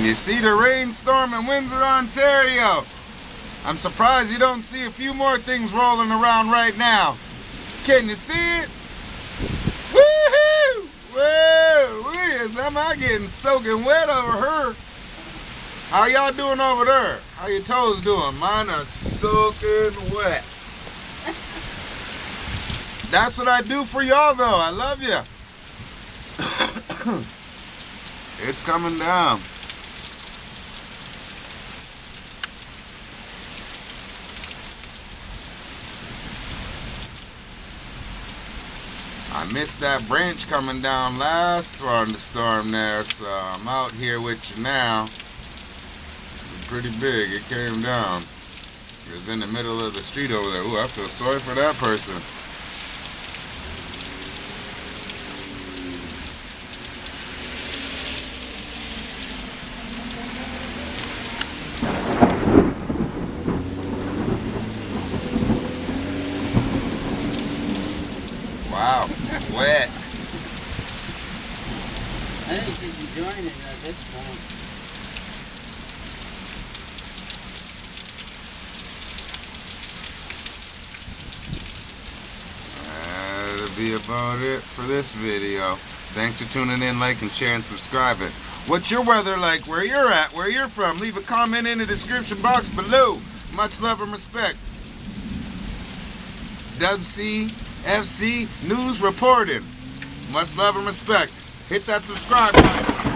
Can you see the rainstorm in Windsor, Ontario? I'm surprised you don't see a few more things rolling around right now. Can you see it? Woohoo! Whoa! Am I getting soaking wet over here? How y'all doing over there? How your toes doing? Mine are soaking wet. That's what I do for y'all though. I love you. It's coming down. I missed that branch coming down last thunderstorm there, so I'm out here with you now. It's pretty big. It came down. It was in the middle of the street over there. Ooh, I feel sorry for that person. Wow, wet. I think she's enjoying it at this point. That'll be about it for this video. Thanks for tuning in, like and share and subscribing. What's your weather like where you're at, where you're from? Leave a comment in the description box below. Much love and respect. WCFC News reporting. Much love and respect. Hit that subscribe button.